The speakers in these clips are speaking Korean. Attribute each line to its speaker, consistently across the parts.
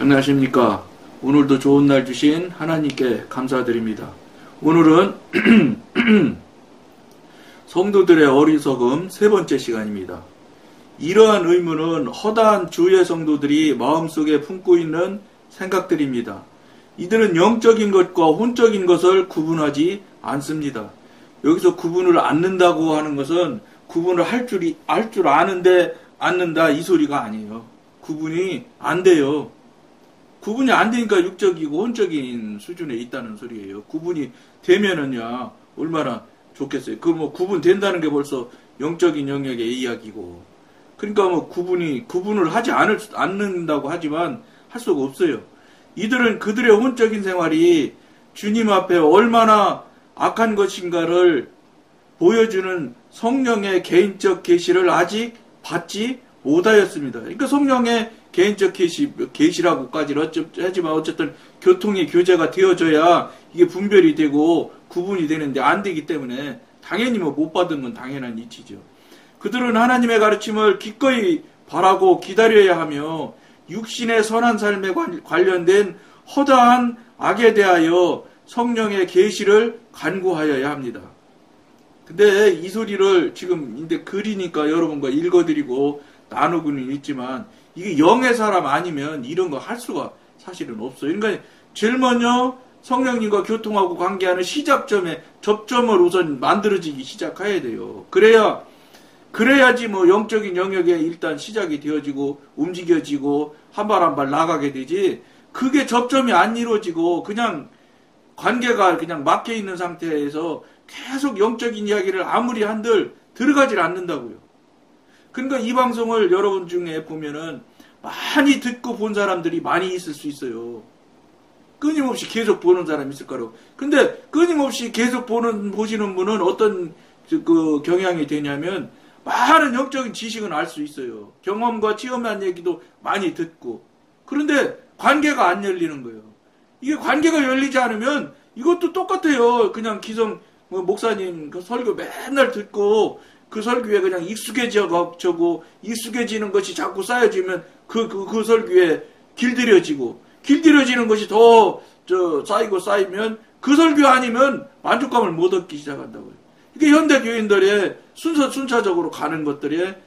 Speaker 1: 안녕하십니까. 오늘도 좋은 날 주신 하나님께 감사드립니다. 오늘은 성도들의 어리석음 세 번째 시간입니다. 이러한 의문은 허다한 주의 성도들이 마음속에 품고 있는 생각들입니다. 이들은 영적인 것과 혼적인 것을 구분하지 않습니다. 여기서 구분을 않는다고 하는 것은 구분을 할 줄 아는데 않는다 이 소리가 아니에요. 구분이 안 돼요. 구분이 안 되니까 육적이고 혼적인 수준에 있다는 소리예요. 구분이 되면은야 얼마나 좋겠어요. 구분 된다는 게 벌써 영적인 영역의 이야기고. 그러니까 구분을 하지 않는다고 하지만 할 수가 없어요. 이들은 그들의 혼적인 생활이 주님 앞에 얼마나 악한 것인가를 보여주는 성령의 개인적 계시를 아직 받지 못하였습니다. 그러니까 성령의 개인적 계시라고까지는 하지만 어쨌든 교통의 교제가 되어져야 이게 분별이 되고 구분이 되는데 안 되기 때문에 당연히 못 받은 건 당연한 이치죠. 그들은 하나님의 가르침을 기꺼이 바라고 기다려야 하며 육신의 선한 삶에 관련된 허다한 악에 대하여 성령의 계시를 간구하여야 합니다. 근데 이 소리를 지금 근데 글이니까 여러분과 읽어드리고 나누고는 있지만 이게 영의 사람 아니면 이런 거 할 수가 사실은 없어요. 그러니까 제일 먼저 성령님과 교통하고 관계하는 시작점에 접점을 우선 만들어지기 시작해야 돼요. 그래야지 영적인 영역에 일단 시작이 되어지고 움직여지고 한 발 한 발 나가게 되지. 그게 접점이 안 이루어지고 그냥 관계가 그냥 막혀 있는 상태에서 계속 영적인 이야기를 아무리 한들 들어가질 않는다고요. 그러니까 이 방송을 여러분 중에 보면은 많이 듣고 본 사람들이 많이 있을 수 있어요. 끊임없이 계속 보는 사람이 있을 거라고. 근데 끊임없이 계속 보시는 분은 어떤 경향이 되냐면 많은 영적인 지식은 알 수 있어요. 경험과 체험한 얘기도 많이 듣고. 그런데 관계가 안 열리는 거예요. 이게 관계가 열리지 않으면 이것도 똑같아요. 그냥 기성 목사님 그 설교 맨날 듣고 그 설교에 그냥 익숙해지는 것이 자꾸 쌓여지면 그 설교에 길들여지는 것이 더 쌓이면 그 설교 아니면 만족감을 못 얻기 시작한다고요. 이게 현대 교인들의 순차적으로 가는 것들에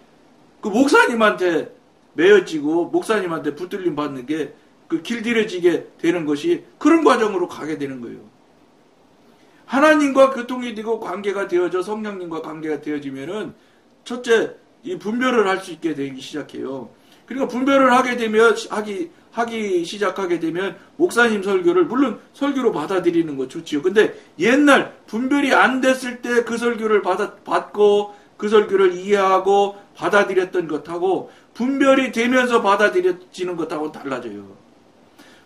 Speaker 1: 그 목사님한테 매여지고 목사님한테 붙들림 받는 게 그 길들여지게 되는 것이 그런 과정으로 가게 되는 거예요. 하나님과 교통이 되고 관계가 되어져 성령님과 관계가 되어지면은 첫째 이 분별을 할 수 있게 되기 시작해요. 그러니까 분별을 하게 되면 하기 시작하게 되면 목사님 설교를 물론 설교로 받아들이는 거 좋지요. 근데 옛날 분별이 안 됐을 때 그 설교를 받고 그 설교를 이해하고 받아들였던 것하고 분별이 되면서 받아들여지는 것하고는 달라져요.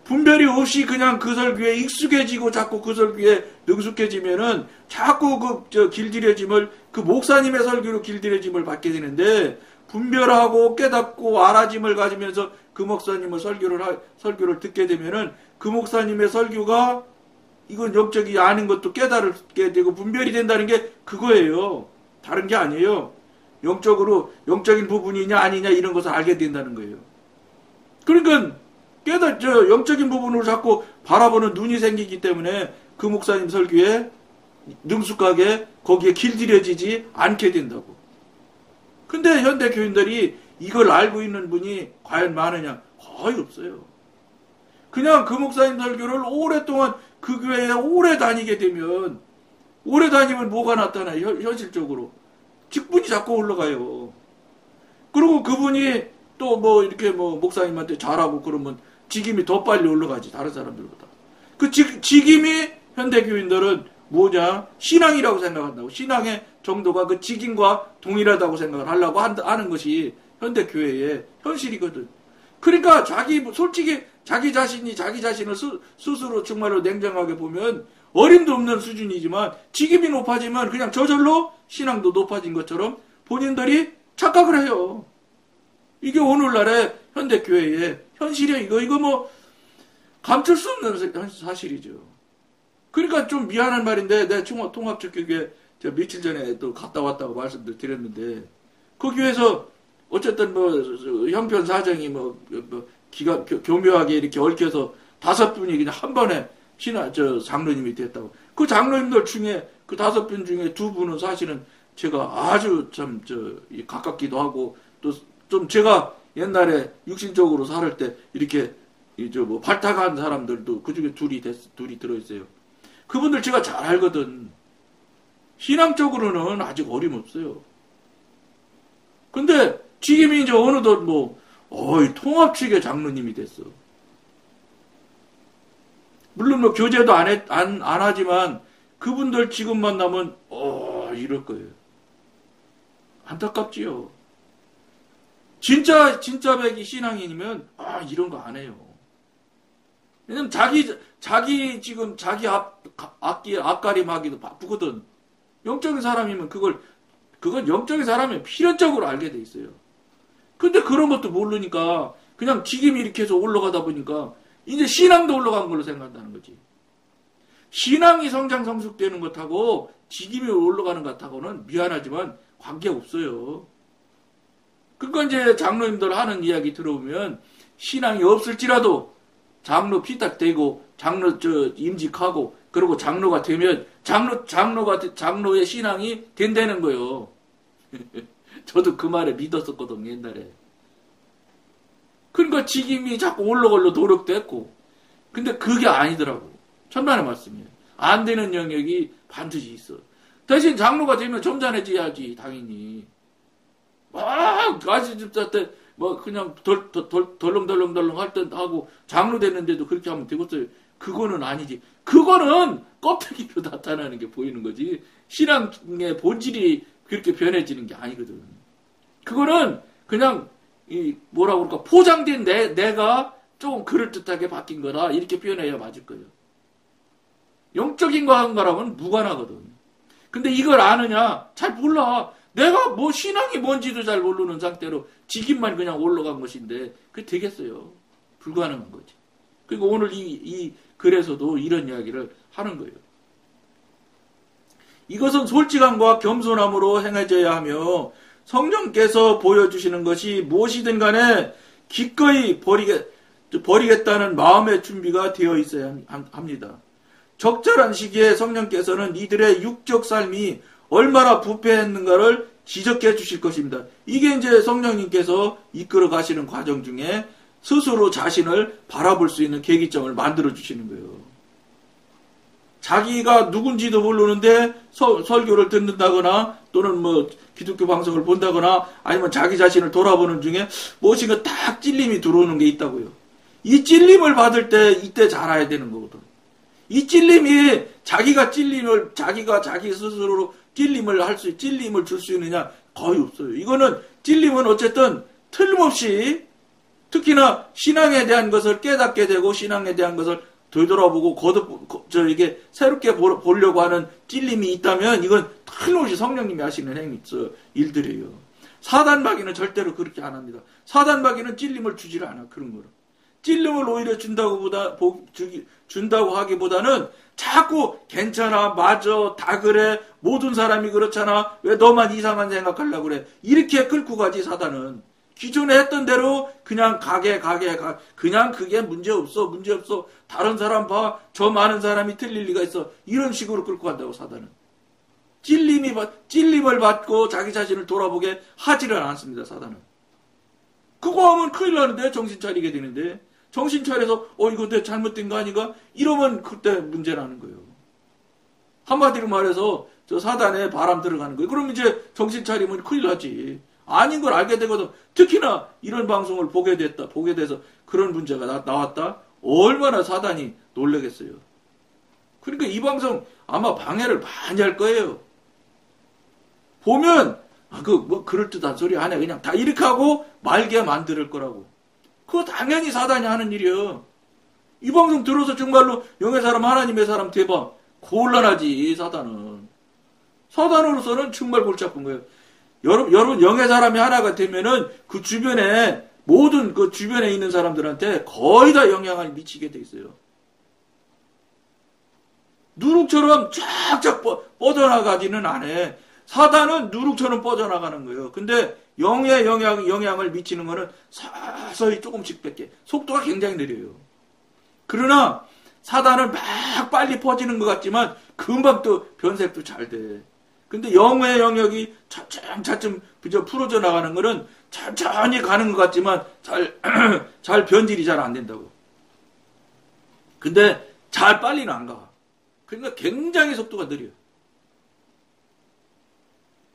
Speaker 1: 분별이 없이 그냥 그 설교에 익숙해지고 자꾸 그 설교에 능숙해지면은 자꾸 길들여짐을 그 목사님의 설교로 길들여짐을 받게 되는데 분별하고 깨닫고 알아짐을 가지면서 그 목사님의 설교를 듣게 되면은 그 목사님의 설교가 이건 영적이 아닌 것도 깨달게 되고 분별이 된다는 게 그거예요. 다른 게 아니에요. 영적인 부분이냐 아니냐 이런 것을 알게 된다는 거예요. 그러니까 영적인 부분으로 자꾸 바라보는 눈이 생기기 때문에 그 목사님 설교에 능숙하게 거기에 길들여지지 않게 된다고. 근데 현대 교인들이 이걸 알고 있는 분이 과연 많으냐? 거의 없어요. 그냥 그 목사님 설교를 오랫동안 그 교회에 오래 다니면 뭐가 나타나요? 현실적으로. 직분이 자꾸 올라가요. 그리고 그분이 또 이렇게 목사님한테 잘하고 그러면 직임이 더 빨리 올라가지, 다른 사람들보다. 그 직임이 현대교인들은 뭐냐? 신앙이라고 생각한다고. 신앙의 정도가 그 직임과 동일하다고 생각을 하려고 하는 것이 현대교회의 현실이거든. 그러니까 솔직히 자기 자신을 스스로 정말로 냉정하게 보면 어림도 없는 수준이지만 직임이 높아지면 그냥 저절로 신앙도 높아진 것처럼 본인들이 착각을 해요. 이게 오늘날의 현대교회의 현실이야. 이거 감출 수 없는 사실이죠. 그러니까 좀 미안한 말인데, 내가 통합적교회 며칠 전에 또 갔다 왔다고 말씀도 드렸는데, 그 교회에서 어쨌든 형편 사정이 교묘하게 이렇게 얽혀서 5분이 그냥 한 번에 장로님이 됐다고. 그 장로님들 중에 그 5분 중에 2분은 사실은 제가 아주 참 가깝기도 하고 또 좀 제가 옛날에 육신적으로 살을 때 이렇게 발탁한 사람들도 그 중에 둘이 들어있어요. 그분들 제가 잘 알거든. 신앙적으로는 아직 어림없어요. 근데 지금이 이제 어느덧 통합 측의 장로님이 됐어. 물론 교제도 안 하지만 그분들 지금 만나면 이럴 거예요. 안타깝지요. 진짜 백이 신앙인이면 이런 거 안 해요. 왜냐면 자기 지금 자기 앞가림하기도 바쁘거든. 영적인 사람이면 그건 영적인 사람이 필연적으로 알게 돼 있어요. 근데 그런 것도 모르니까 그냥 지금이 이렇게 해서 올라가다 보니까 이제 신앙도 올라간 걸로 생각한다는 거지. 신앙이 성장 성숙되는 것하고 지김이 올라가는 것하고는 미안하지만 관계없어요. 그러니까 이제 장로님들 하는 이야기 들어보면 신앙이 없을지라도 장로 피탁되고 장로 임직하고 그리고 장로가 되면 장로의 신앙이 된다는 거예요. 저도 그 말에 믿었었거든요, 옛날에. 그러니까 지김이 자꾸 올라걸로 노력됐고 근데 그게 아니더라고. 천만의 말씀이에요. 안 되는 영역이 반드시 있어. 대신 장로가 되면 점잖해져야지, 당연히. 가시집사 때, 그냥 덜렁덜렁 할 때 하고, 장로 됐는데도 그렇게 하면 되겠어요. 그거는 아니지. 그거는 껍데기로 나타나는 게 보이는 거지. 신앙의 본질이 그렇게 변해지는 게 아니거든. 그거는 그냥, 뭐라고 그럴까, 포장된 내가 조금 그럴듯하게 바뀐 거다. 이렇게 표현해야 맞을 거예요. 영적인 거랑은 무관하거든. 근데 이걸 아느냐? 잘 몰라. 내가 신앙이 뭔지도 잘 모르는 상태로 직임만 그냥 올라간 것인데 그게 되겠어요. 불가능한 거지. 그리고 오늘 이 글에서도 이런 이야기를 하는 거예요. 이것은 솔직함과 겸손함으로 행해져야 하며 성령께서 보여주시는 것이 무엇이든 간에 기꺼이 버리겠다는 마음의 준비가 되어 있어야 합니다. 적절한 시기에 성령께서는 이들의 육적 삶이 얼마나 부패했는가를 지적해 주실 것입니다. 이게 이제 성령님께서 이끌어 가시는 과정 중에 스스로 자신을 바라볼 수 있는 계기점을 만들어 주시는 거예요. 자기가 누군지도 모르는데 설교를 듣는다거나 또는 기독교 방송을 본다거나 아니면 자기 자신을 돌아보는 중에 무엇인가 딱 찔림이 들어오는 게 있다고요. 이 찔림을 받을 때 이때 잘 알아야 되는 거거든. 이 찔림이 자기가 자기 스스로 찔림을 줄 수 있느냐? 거의 없어요. 이거는 찔림은 어쨌든 틀림없이 특히나 신앙에 대한 것을 깨닫게 되고 신앙에 대한 것을 되돌아보고 이게 새롭게 보려고 하는 찔림이 있다면 이건 틀림없이 성령님이 하시는 일들이에요. 사단마귀는 절대로 그렇게 안 합니다. 사단마귀는 찔림을 주질 않아. 그런 거를. 찔림을 오히려 준다고 하기보다는 자꾸 괜찮아, 맞아, 다 그래, 모든 사람이 그렇잖아, 왜 너만 이상한 생각하려고 그래. 이렇게 끌고 가지, 사단은. 기존에 했던 대로 그냥 그냥 그게 문제없어. 다른 사람 봐, 저 많은 사람이 틀릴 리가 있어. 이런 식으로 끌고 간다고, 사단은. 찔림을 받고 자기 자신을 돌아보게 하지를 않습니다, 사단은. 그거 하면 큰일 나는데, 정신 차리게 되는데. 정신 차려서 이거 내 잘못된 거 아닌가? 이러면 그때 문제라는 거예요. 한마디로 말해서 저 사단에 바람 들어가는 거예요. 그럼 이제 정신 차리면 큰일 나지. 아닌 걸 알게 되거든. 특히나 이런 방송을 보게 돼서 그런 문제가 나왔다? 얼마나 사단이 놀라겠어요. 그러니까 이 방송 아마 방해를 많이 할 거예요. 보면 그럴듯한 소리 안 해. 그냥 다 이렇게 하고 말게 만들 거라고. 그거 당연히 사단이 하는 일이에요. 이 방송 들어서 정말로 영의 사람, 하나님의 사람 대박. 곤란하지, 사단은. 사단으로서는 정말 골치 아픈 거예요. 여러분, 영의 사람이 하나가 되면은 그 주변에, 모든 그 주변에 있는 사람들한테 거의 다 영향을 미치게 돼 있어요. 누룩처럼 쫙쫙 뻗어나가지는 않아. 사단은 누룩처럼 뻗어나가는 거예요. 근데 영의 영향을 미치는 거는 서서히 조금씩밖에 속도가 굉장히 느려요. 그러나 사단은 막 빨리 퍼지는 것 같지만 금방 또 변색도 잘 돼. 근데 영의 영역이 차츰 풀어져 나가는 거는 천천히 가는 것 같지만 잘 변질이 잘 안 된다고. 근데 잘 빨리는 안 가. 그러니까 굉장히 속도가 느려요.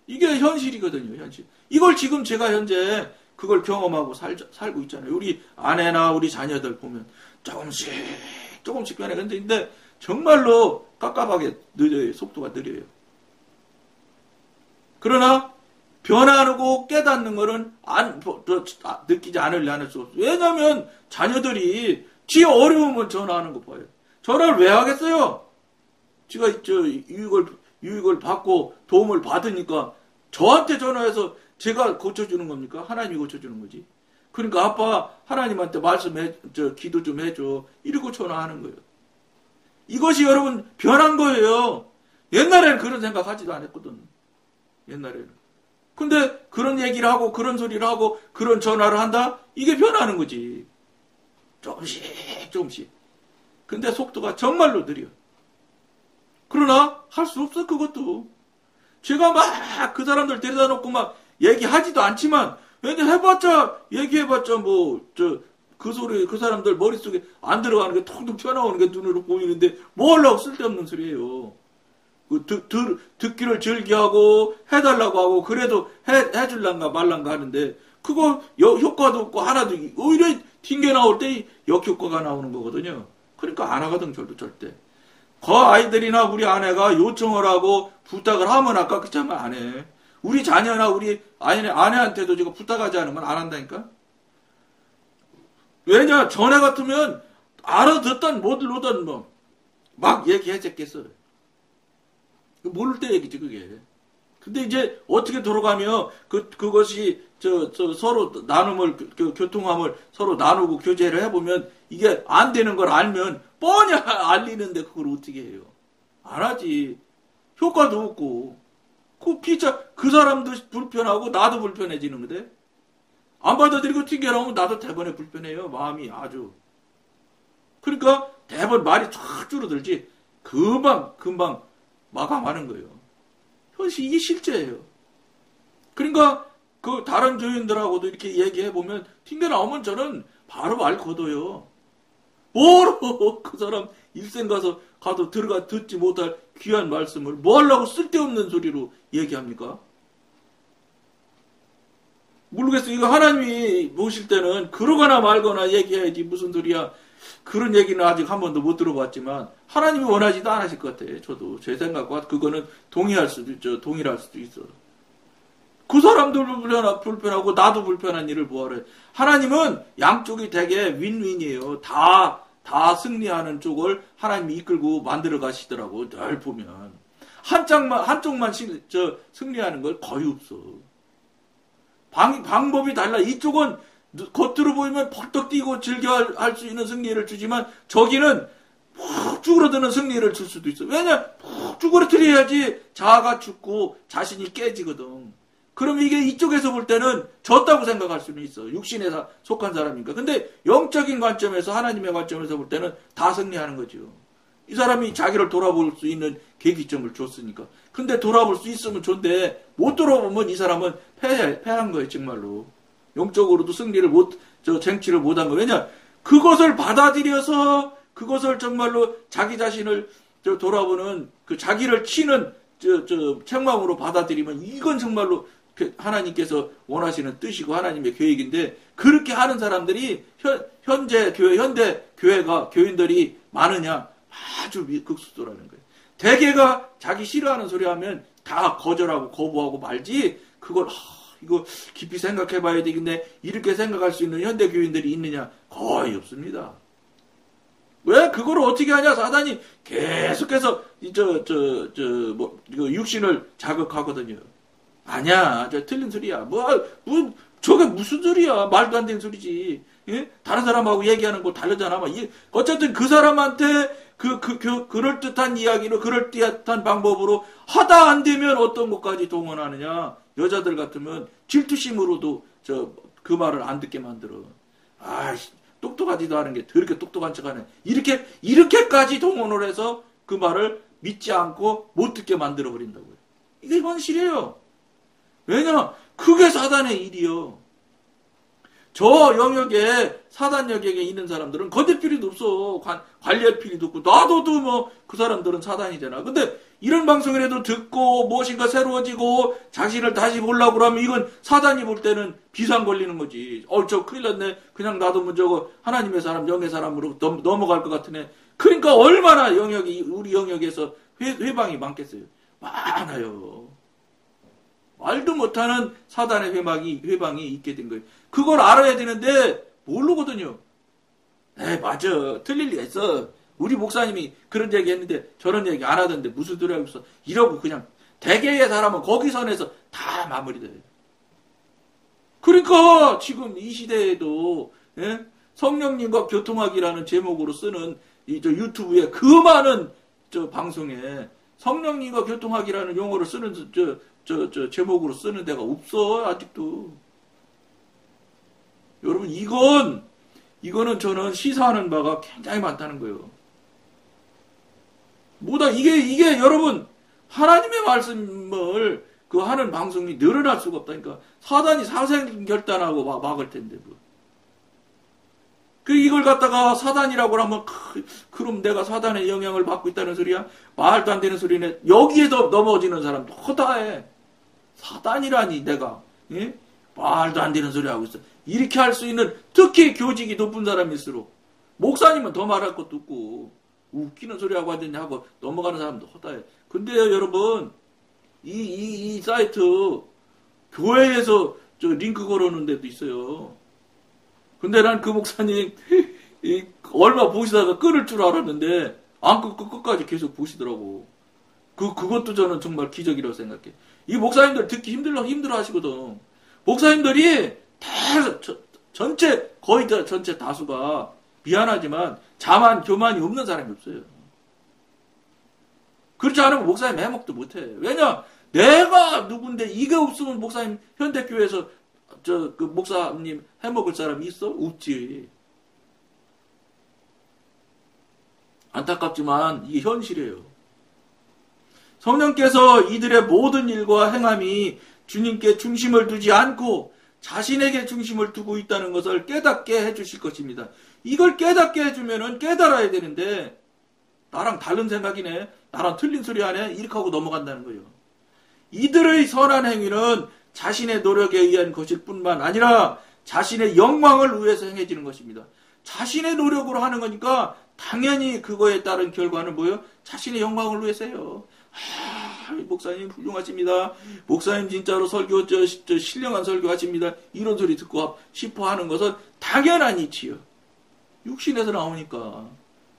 Speaker 1: 이게 현실이거든요, 현실. 이걸 지금 제가 현재 그걸 경험하고 살고 있잖아요. 우리 아내나 우리 자녀들 보면 조금씩 변해. 근데 정말로 깝깝하게 느려요. 속도가 느려요. 그러나 변화하고 깨닫는 거는 느끼지 않을 수 없어요. 왜냐하면 자녀들이 지 어려우면 전화하는 거 봐요. 전화를 왜 하겠어요? 지가 유익을 받고 도움을 받으니까 저한테 전화해서 제가 고쳐주는 겁니까? 하나님이 고쳐주는 거지. 그러니까 아빠 하나님한테 기도 좀 해줘. 이러고 전화하는 거예요. 이것이 여러분 변한 거예요. 옛날에는 그런 생각하지도 않았거든. 옛날에는. 근데 그런 얘기를 하고 그런 소리를 하고 그런 전화를 한다? 이게 변하는 거지. 조금씩. 근데 속도가 정말로 느려. 그러나 할 수 없어 그것도. 제가 막 그 사람들 데려다 놓고 막 얘기하지도 않지만 얘기해봤자 그 소리 그 사람들 머릿속에 안 들어가는 게 톡톡 튀어나오는 게 눈으로 보이는데 뭐 하려고 쓸데없는 소리예요. 듣기를 즐겨하고 해달라고 하고 그래도 해줄란가 말란가 하는데 그거 효과도 없고 하나도 오히려 튕겨 나올 때 역효과가 나오는 거거든요. 그러니까 안 하거든 절대. 그 아이들이나 우리 아내가 요청을 하고 부탁을 하면 아까 그렇지만 안 해. 우리 자녀나 우리 아내한테도 제가 부탁하지 않으면 안 한다니까. 왜냐 전에 같으면 알아듣던 못 들어오던 막 얘기했겠어. 모를 때 얘기지 그게. 근데 이제 어떻게 돌아가며 그것이 서로 교통함을 서로 나누고 교제를 해보면 이게 안 되는 걸 알면 뻔히 알리는데 그걸 어떻게 해요? 안 하지. 효과도 없고. 그 사람도 불편하고 나도 불편해지는 건데. 안 받아들이고 튕겨나오면 나도 대번에 불편해요. 마음이 아주. 그러니까 대번 말이 쫙 줄어들지. 금방 마감하는 거예요. 현실 이게 실제예요. 그러니까 그 다른 교인들하고도 이렇게 얘기해 보면 튕겨 나오면 저는 바로 말 거둬요. 뭐로 그 사람 일생 가도 들어가 듣지 못할 귀한 말씀을 뭐 하려고 쓸데없는 소리로 얘기합니까? 모르겠어요. 이거 하나님이 보실 때는 그러거나 말거나 얘기해야지 무슨 소리야. 그런 얘기는 아직 한 번도 못 들어봤지만 하나님이 원하지도 않으실 것 같아요. 저도 제 생각과 그거는 동의할 수도 있어. 그 사람도 불편하고 나도 불편한 일을 뭐하래. 하나님은 양쪽이 되게 윈윈이에요. 다 승리하는 쪽을 하나님이 이끌고 만들어 가시더라고. 늘 보면 한쪽만 승리하는 걸 거의 없어. 방법이 달라. 이쪽은 겉으로 보이면 펄떡 뛰고 즐겨할 수 있는 승리를 주지만 저기는 푹 쭈그러드는 승리를 줄 수도 있어. 왜냐? 푹 쭈그러뜨려야지 자아가 죽고 자신이 깨지거든. 그럼 이게 이쪽에서 볼 때는 졌다고 생각할 수는 있어. 육신에 속한 사람이니까. 근데 영적인 관점에서 하나님의 관점에서 볼 때는 다 승리하는 거죠. 이 사람이 자기를 돌아볼 수 있는 계기점을 줬으니까. 근데 돌아볼 수 있으면 좋은데 못 돌아보면 이 사람은 패한 거예요. 정말로. 영적으로도 쟁취를 못한 거예요. 왜냐? 그것을 받아들여서 그것을 정말로 자기 자신을 돌아보는 그 자기를 치는 책망으로 받아들이면 이건 정말로 하나님께서 원하시는 뜻이고 하나님의 계획인데 그렇게 하는 사람들이 현대 교회가 교인들이 많으냐? 아주 극소수라는 거예요. 대개가 자기 싫어하는 소리 하면 다 거절하고 거부하고 말지 그걸 이거 깊이 생각해 봐야 되겠네. 이렇게 생각할 수 있는 현대 교인들이 있느냐? 거의 없습니다. 왜? 그걸 어떻게 하냐? 사단이 계속해서 육신을 자극하거든요. 아니야. 틀린 소리야. 저게 무슨 소리야. 말도 안 되는 소리지. 예? 다른 사람하고 얘기하는 거 다르잖아. 어쨌든 그 사람한테 그럴듯한 이야기로, 그럴듯한 방법으로 하다 안 되면 어떤 것까지 동원하느냐. 여자들 같으면 질투심으로도 그 말을 안 듣게 만들어. 똑똑하지도 않은 게 더럽게 똑똑한 척하네. 이렇게까지 동원을 해서 그 말을 믿지 않고 못 듣게 만들어 버린다고요. 이게 현실이에요. 왜냐? 그게 사단의 일이요. 저 영역에, 사단 영역에 있는 사람들은 건들 필요도 없어. 관리할 필요도 없고, 놔둬도 뭐, 그 사람들은 사단이잖아. 근데, 이런 방송이라도 듣고, 무엇인가 새로워지고, 자신을 다시 보려고 그러면, 이건 사단이 볼 때는 비상 걸리는 거지. 저 큰일 났네. 그냥 놔두면 저거, 하나님의 사람, 영의 사람으로 넘어갈 것 같으네. 그러니까, 얼마나 우리 영역에서 회방이 많겠어요. 많아요. 말도 못하는 사단의 회방이 있게 된 거예요. 그걸 알아야 되는데 모르거든요. 맞아. 틀릴 리가 있어. 우리 목사님이 그런 얘기 했는데 저런 얘기 안 하던데 무슨 소리 하고 있어. 이러고 그냥 대개의 사람은 거기 선에서 다 마무리돼요. 그러니까 지금 이 시대에도 성령님과 교통하기라는 제목으로 쓰는 저 유튜브에 그 많은 방송에 성령님과 교통하기라는 용어를 쓰는 제목으로 쓰는 데가 없어, 아직도. 여러분, 이거는 저는 시사하는 바가 굉장히 많다는 거예요. 이게 여러분, 하나님의 말씀을 하는 방송이 늘어날 수가 없다니까. 사단이 사생결단하고 막을 텐데, 이걸 갖다가 사단이라고 하면, 그럼 내가 사단의 영향을 받고 있다는 소리야? 말도 안 되는 소리네. 여기에도 넘어지는 사람도 허다해. 사단이라니, 내가. 예? 말도 안 되는 소리 하고 있어. 이렇게 할 수 있는, 특히 교직이 높은 사람일수록, 목사님은 더 말할 것도 없고, 웃기는 소리 하고 앉았냐 하고 넘어가는 사람도 허다해. 근데요, 여러분, 이 사이트, 교회에서 링크 걸어놓은 데도 있어요. 근데 난 그 목사님, 얼마 보시다가 끊을 줄 알았는데, 안 끊고 끝까지 계속 보시더라고. 그것도 저는 정말 기적이라고 생각해. 이 목사님들 듣기 힘들어 하시거든. 목사님들이 거의 전체 다수가, 미안하지만, 교만이 없는 사람이 없어요. 그렇지 않으면 목사님 해먹도 못해. 왜냐? 내가 누군데, 이게 없으면 목사님, 현대교회에서 그 목사님 해먹을 사람이 있어? 없지. 안타깝지만 이게 현실이에요. 성령께서 이들의 모든 일과 행함이 주님께 중심을 두지 않고 자신에게 중심을 두고 있다는 것을 깨닫게 해주실 것입니다. 이걸 깨닫게 해주면은 깨달아야 되는데 나랑 다른 생각이네. 나랑 틀린 소리 하네. 이렇게 하고 넘어간다는 거예요. 이들의 선한 행위는 자신의 노력에 의한 것일 뿐만 아니라 자신의 영광을 위해서 행해지는 것입니다. 자신의 노력으로 하는 거니까 당연히 그거에 따른 결과는 뭐예요? 자신의 영광을 위해서 해요. 목사님 훌륭하십니다. 목사님 진짜로 설교 신령한 설교 하십니다. 이런 소리 듣고 싶어 하는 것은 당연한 이치요. 육신에서 나오니까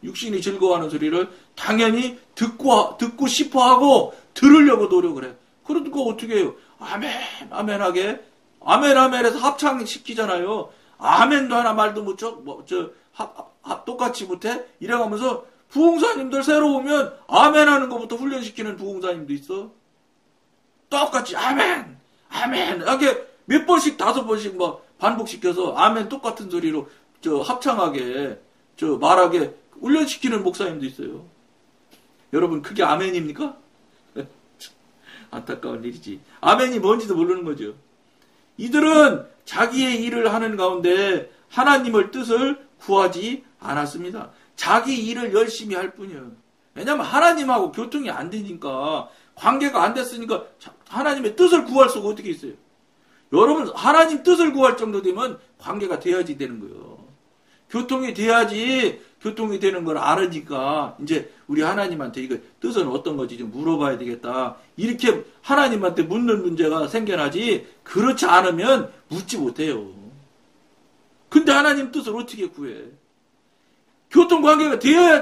Speaker 1: 육신이 즐거워하는 소리를 당연히 듣고 싶어 하고 들으려고 노력을 해. 그러니까 어떻게 해요? 아멘하게 아멘해서 합창시키잖아요. 아멘도 하나 말도 못쳐 똑같이 못해? 이래가면서 부흥사님들 새로 오면 아멘하는 것부터 훈련시키는 부흥사님도 있어. 똑같이 아멘 이렇게 몇 번씩 5번씩 반복시켜서 아멘 똑같은 소리로 합창하게 말하게 훈련시키는 목사님도 있어요. 여러분 그게 아멘입니까? 안타까운 일이지. 아멘이 뭔지도 모르는 거죠. 이들은 자기의 일을 하는 가운데 하나님의 뜻을 구하지 않았습니다. 자기 일을 열심히 할 뿐이에요. 왜냐하면 하나님하고 교통이 안 되니까, 관계가 안 됐으니까 하나님의 뜻을 구할 수가 어떻게 있어요. 여러분 하나님 뜻을 구할 정도 되면 관계가 돼야지 되는 거예요. 교통이 돼야지 교통이 되는 걸 알으니까 이제 우리 하나님한테 이거 뜻은 어떤 거지 좀 물어봐야 되겠다. 이렇게 하나님한테 묻는 문제가 생겨나지 그렇지 않으면 묻지 못해요. 근데 하나님 뜻을 어떻게 구해? 교통관계가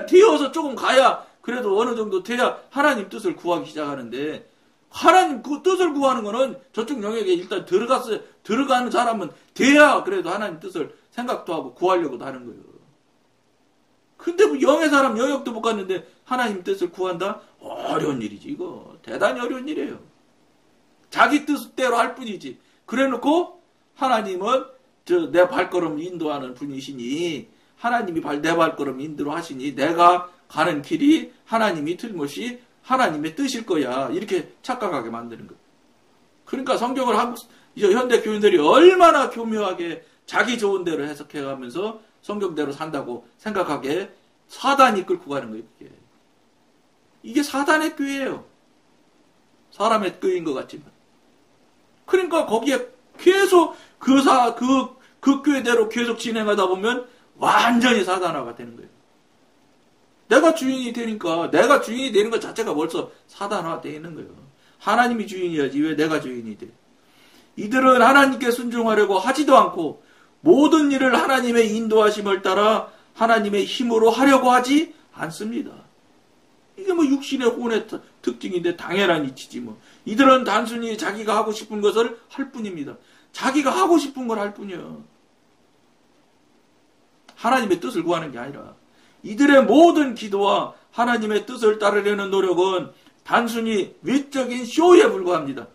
Speaker 1: 되어서 조금 가야 그래도 어느 정도 돼야 하나님 뜻을 구하기 시작하는데 하나님 그 뜻을 구하는 거는 저쪽 영역에 일단 들어가는 사람은 돼야 그래도 하나님 뜻을 생각도 하고 구하려고도 하는 거예요. 근데 뭐 영의 사람 영역도 못 갔는데 하나님 뜻을 구한다? 어려운 일이지 이거. 대단히 어려운 일이에요. 자기 뜻대로 할 뿐이지. 그래놓고 하나님은 내 발걸음 인도하는 분이시니 하나님이 내 발걸음 인도로 하시니 내가 가는 길이 하나님이 틀못이 하나님의 뜻일 거야. 이렇게 착각하게 만드는 거예요. 그러니까 성경을 현대 교인들이 얼마나 교묘하게 자기 좋은 대로 해석해가면서 성경대로 산다고 생각하게 사단이 끌고 가는 거예요. 이게 사단의 꾀예요. 사람의 꾀인 것 같지만. 그러니까 거기에 계속 그 꾀대로 계속 진행하다 보면 완전히 사단화가 되는 거예요. 내가 주인이 되니까 내가 주인이 되는 것 자체가 벌써 사단화되어 있는 거예요. 하나님이 주인이야지 왜 내가 주인이 돼. 이들은 하나님께 순종하려고 하지도 않고 모든 일을 하나님의 인도하심을 따라 하나님의 힘으로 하려고 하지 않습니다. 이게 뭐 육신의 혼의 특징인데 당연한 이치지 뭐. 이들은 단순히 자기가 하고 싶은 것을 할 뿐입니다. 자기가 하고 싶은 걸 할 뿐이야. 하나님의 뜻을 구하는 게 아니라 이들의 모든 기도와 하나님의 뜻을 따르려는 노력은 단순히 외적인 쇼에 불과합니다.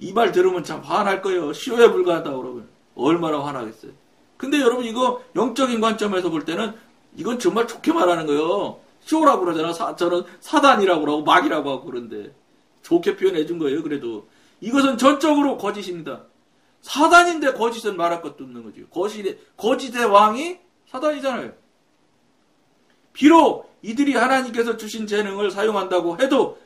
Speaker 1: 이 말 들으면 참 화날 거예요. 쇼에 불과하다고 그러면 얼마나 화나겠어요. 근데 여러분 이거 영적인 관점에서 볼 때는 이건 정말 좋게 말하는 거예요. 쇼라고 그러잖아. 저는 사단이라고 그러고 마귀라고 하고 그런데 좋게 표현해 준 거예요. 그래도 이것은 전적으로 거짓입니다. 사단인데 거짓은 말할 것도 없는 거죠. 거짓의 왕이 사단이잖아요. 비록 이들이 하나님께서 주신 재능을 사용한다고 해도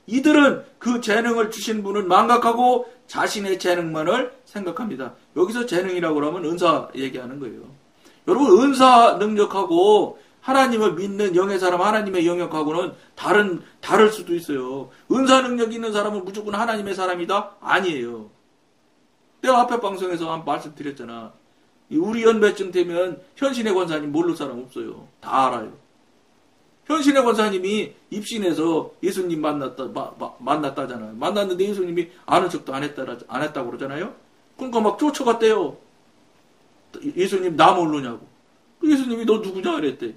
Speaker 1: 이들은 그 재능을 주신 분은 망각하고 자신의 재능만을 생각합니다. 여기서 재능이라고 하면 은사 얘기하는 거예요. 여러분 은사 능력하고 하나님을 믿는 영의 사람 하나님의 영역하고는 다를 수도 있어요. 은사 능력 있는 사람은 무조건 하나님의 사람이다? 아니에요. 내가 앞에 방송에서 한 말씀드렸잖아. 우리 연배쯤 되면 현신의 권사님 모를 사람 없어요. 다 알아요. 현신의 권사님이 입신해서 예수님 만났다잖아요. 만났는데 예수님이 아는 척도 안 했다고 그러잖아요. 그러니까 막 쫓아갔대요. 예수님 나 모르냐고. 예수님이 너 누구냐 그랬대.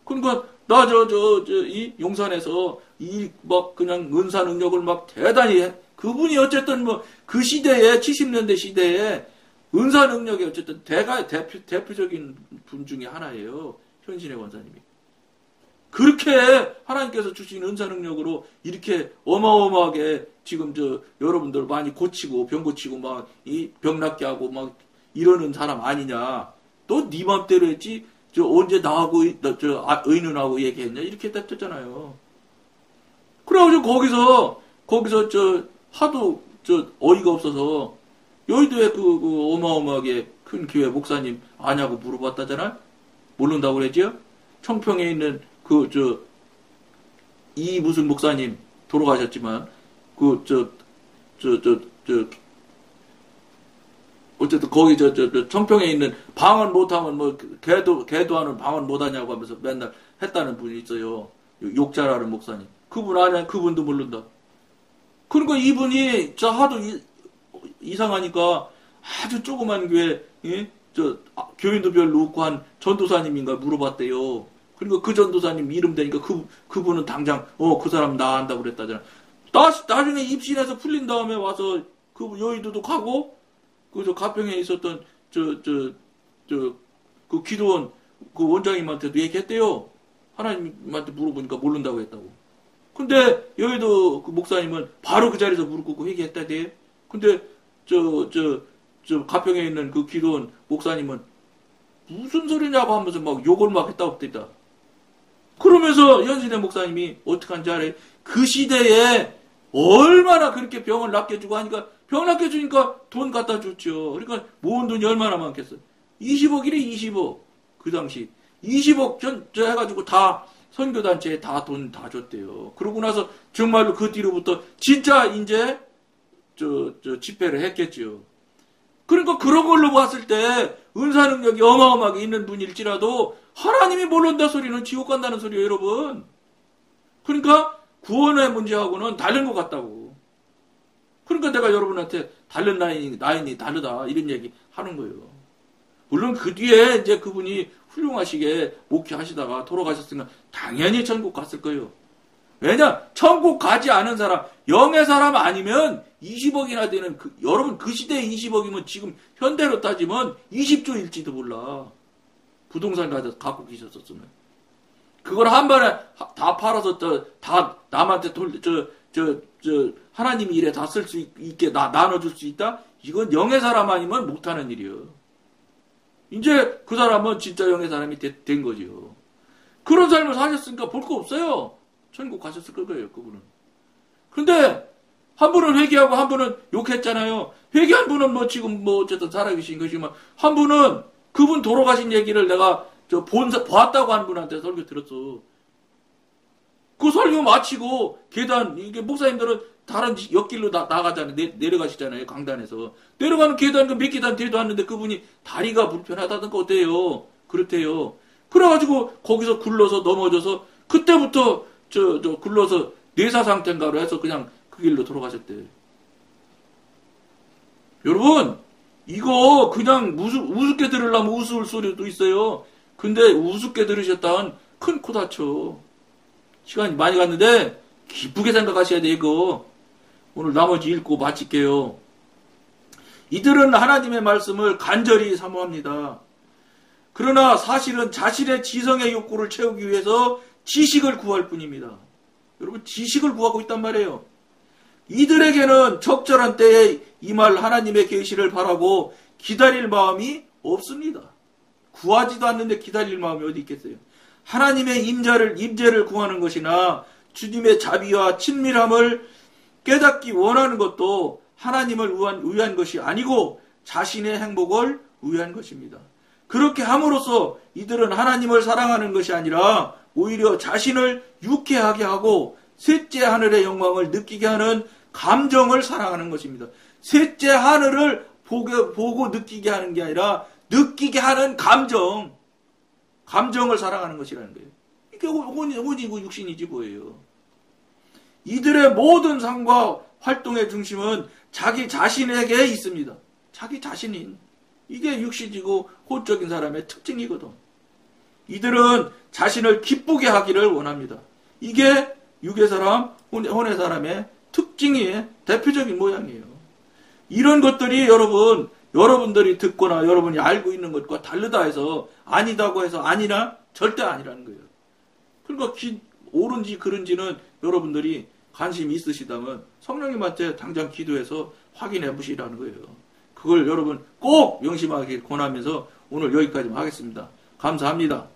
Speaker 1: 그러니까 나 이 용산에서 막 그냥 은사 능력을 막 대단히 해. 그분이 어쨌든 뭐 그 시대에 70년대 시대에 은사 능력이 어쨌든 대표적인 분 중에 하나예요. 현신의 권사님이. 그렇게 하나님께서 주신 은사 능력으로 이렇게 어마어마하게 지금 여러분들 많이 고치고 병 고치고 막 이 병 낫게 하고 막 이러는 사람 아니냐. 또 네 맘대로 했지. 언제 나하고 의논하고 얘기했냐 이렇게 됐잖아요. 그래가지고 거기서 하도 어이가 없어서 여의도에 그 어마어마하게 큰 교회 목사님 아냐고 물어봤다잖아. 모른다고 그랬지요? 청평에 있는 이 무슨 목사님 돌아가셨지만 어쨌든 거기 청평에 있는 방언 못하면 뭐 개도하는 방언 못하냐고 하면서 맨날 했다는 분이 있어요. 욕잘하는 목사님. 그분 아냐? 그분도 모른다. 그러니까 이분이 하도 이상하니까 아주 조그만 교회 교인도 별로 없고 한 전도사님인가 물어봤대요. 그러니까 그 전도사님 이름 되니까 그분은 당장 그 사람 나 안다고 그랬다잖아. 나중에 입신해서 풀린 다음에 와서 그 여의도도 가고 그 가평에 있었던 그 기도원 그 원장님한테도 얘기했대요. 하나님한테 물어보니까 모른다고 했다고. 근데 여의도 그 목사님은 바로 그 자리에서 무릎 꿇고 회개했다대. 근데 가평에 있는 그 기도원 목사님은 무슨 소리냐고 하면서 막 욕을 막 했다고 했다. 그러면서 현신의 목사님이 어떻게 한지 알아요? 그 시대에 얼마나 그렇게 병을 낫게 주고 하니까 병 낫게 주니까 돈 갖다 줬죠. 그러니까 모은 돈이 얼마나 많겠어요. 20억이래 20억. 그 당시 20억 해가지고 다 선교단체에 다 돈 다 줬대요. 그러고 나서 정말로 그 뒤로부터 진짜 이제 집회를 했겠죠. 그러니까 그런 걸로 봤을 때 은사 능력이 어마어마하게 있는 분일지라도 하나님이 모른다 소리는 지옥 간다는 소리예요, 여러분. 그러니까 구원의 문제하고는 다른 것 같다고. 그러니까 내가 여러분한테 다른 라인이 다르다 이런 얘기 하는 거예요. 물론 그 뒤에 이제 그분이 훌륭하시게 목회하시다가 돌아가셨으니까 당연히 천국 갔을 거예요. 왜냐? 천국 가지 않은 사람, 영의 사람 아니면 20억이나 되는, 여러분 그 시대에 20억이면 지금 현대로 따지면 20조일지도 몰라. 부동산 갖고 계셨었으면. 그걸 한 번에 다 팔아서 다 남한테 하나님 일에 다 쓸 수 있게 나눠줄 수 있다? 이건 영의 사람 아니면 못하는 일이에요. 이제 그 사람은 진짜 영의 사람이 된 거지요. 그런 삶을 사셨으니까 볼 거 없어요. 천국 가셨을 거예요, 그분은. 근데 한 분은 회개하고 한 분은 욕했잖아요. 회개한 분은 뭐 지금 뭐 어쨌든 살아계신 것이지만 한 분은 그분 돌아가신 얘기를 내가 봤다고 한 분한테 설교 들었어. 그 설교 마치고 계단, 이게 목사님들은 다른 옆길로 나가잖아요. 내려가시잖아요. 강단에서. 내려가는 계단, 몇 계단 뒤에도 왔는데 그분이 다리가 불편하다든가 어때요? 그렇대요. 그래가지고 거기서 굴러서 넘어져서 그때부터 굴러서 뇌사 상태인가로 해서 그냥 그 길로 돌아가셨대. 여러분, 이거 그냥 우습게 들으려면 우스울 소리도 있어요. 근데 우습게 들으셨다면 큰 코 다쳐. 시간이 많이 갔는데 기쁘게 생각하셔야 돼, 이거. 오늘 나머지 읽고 마칠게요. 이들은 하나님의 말씀을 간절히 사모합니다. 그러나 사실은 자신의 지성의 욕구를 채우기 위해서 지식을 구할 뿐입니다. 여러분, 지식을 구하고 있단 말이에요. 이들에게는 적절한 때에 임할 하나님의 계시를 바라고 기다릴 마음이 없습니다. 구하지도 않는데 기다릴 마음이 어디 있겠어요. 하나님의 임재를 구하는 것이나 주님의 자비와 친밀함을 깨닫기 원하는 것도 하나님을 위한 것이 아니고 자신의 행복을 위한 것입니다. 그렇게 함으로써 이들은 하나님을 사랑하는 것이 아니라 오히려 자신을 유쾌하게 하고 셋째 하늘의 영광을 느끼게 하는 감정을 사랑하는 것입니다. 셋째 하늘을 보고 느끼게 하는 게 아니라 느끼게 하는 감정을 사랑하는 것이라는 거예요. 이게 혼이고 육신이지 뭐예요. 이들의 모든 삶과 활동의 중심은 자기 자신에게 있습니다. 자기 자신인. 이게 육신이고 혼적인 사람의 특징이거든. 이들은 자신을 기쁘게 하기를 원합니다. 이게 육의 사람, 혼의 사람의 특징의 대표적인 모양이에요. 이런 것들이 여러분들이 듣거나 여러분이 알고 있는 것과 다르다 해서 아니다고 해서 아니나 절대 아니라는 거예요. 그러니까 옳은지 그른지는 여러분들이 관심이 있으시다면 성령님한테 당장 기도해서 확인해 보시라는 거예요. 그걸 여러분 꼭 명심하길 권하면서 오늘 여기까지만 하겠습니다. 감사합니다.